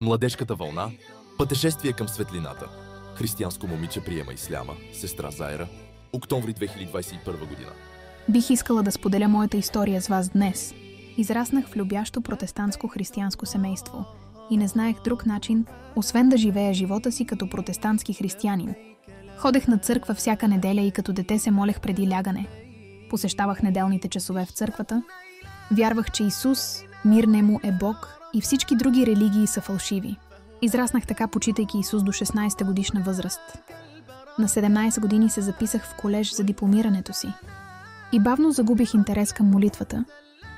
Младежката вълна, пътешествие към светлината. Християнско момиче приема исляма, сестра Заира, октомври 2021 година. Бих искала да споделя моята история с вас днес. Израснах в любящо протестантско християнско семейство и не знаех друг начин, освен да живея живота си като протестантски християнин. Ходех на църква всяка неделя и като дете се молех преди лягане. Посещавах неделните часове в църквата. Вярвах, че Исус, мир нему, е Бог и всички други религии са фалшиви. Израснах така, почитайки Исус до 16 годишна възраст. На 17 години се записах в колеж за дипломирането си. И бавно загубих интерес към молитвата,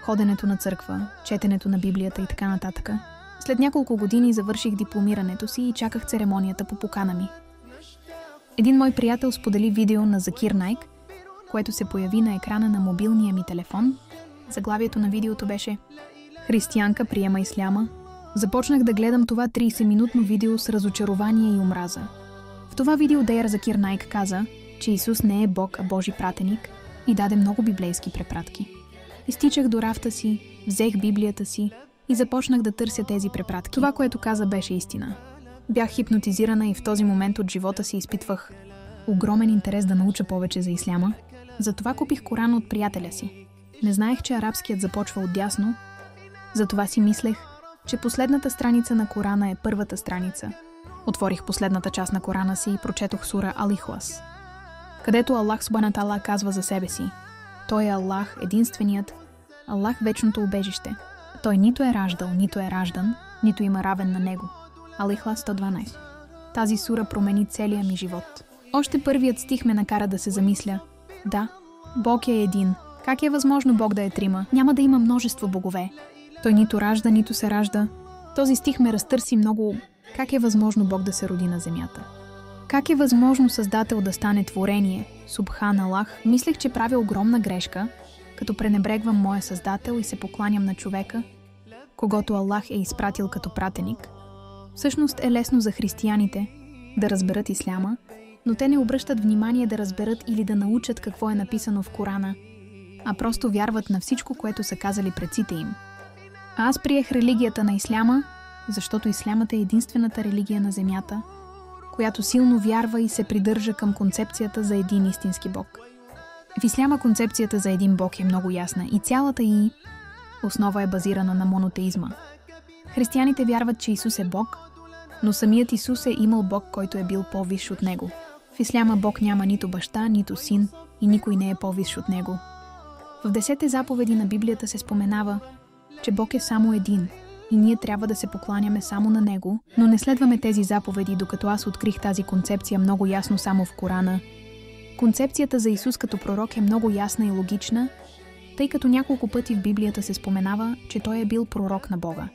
ходенето на църква, четенето на Библията и така нататък. След няколко години завърших дипломирането си и чаках церемонията по покана ми. Един мой приятел сподели видео на Закир Найк, което се появи на екрана на мобилния ми телефон. Заглавието на видеото беше "Християнка приема исляма". Започнах да гледам това 30-минутно видео с разочарование и омраза. В това видео Дейър Закир Найк каза, че Исус не е Бог, а Божи пратеник и даде много библейски препратки. Изтичах до рафта си, взех Библията си и започнах да търся тези препратки. Това, което каза, беше истина. Бях хипнотизирана и в този момент от живота си изпитвах огромен интерес да науча повече за исляма. Затова купих Коран от приятеля си. Не знаех, че арабският започва отдясно, затова си мислех, че последната страница на Корана е първата страница. Отворих последната част на Корана си и прочетох сура Ал-Ихлас, където Аллах Субхана Таала казва за себе си: Той е Аллах, единственият, Аллах вечното убежище. Той нито е раждал, нито е раждан, нито има равен на него. Ал-Ихлас 112. Тази сура промени целия ми живот. Още първият стих ме накара да се замисля. Да, Бог е един. Как е възможно Бог да е трима? Няма да има множество богове. Той нито ражда, нито се ражда. Този стих ме разтърси много. Как е възможно Бог да се роди на земята? Как е възможно Създател да стане творение? Субхан Аллах. Мислех, че правя огромна грешка, като пренебрегвам моя Създател и се покланям на човека, когото Аллах е изпратил като пратеник. Всъщност е лесно за християните да разберат исляма, но те не обръщат внимание да разберат или да научат какво е написано в Корана, а просто вярват на всичко, което са казали предците им. А аз приех религията на исляма, защото ислямът е единствената религия на земята, която силно вярва и се придържа към концепцията за един истински Бог. В исляма концепцията за един Бог е много ясна и цялата ѝ основа е базирана на монотеизма. Християните вярват, че Исус е Бог, но самият Исус е имал Бог, който е бил по-висш от него. В исляма Бог няма нито баща, нито син и никой не е по-висш от него. В 10 заповеди на Библията се споменава, че Бог е само един и ние трябва да се покланяме само на Него, но не следваме тези заповеди, докато аз открих тази концепция много ясно само в Корана. Концепцията за Исус като пророк е много ясна и логична, тъй като няколко пъти в Библията се споменава, че Той е бил пророк на Бога.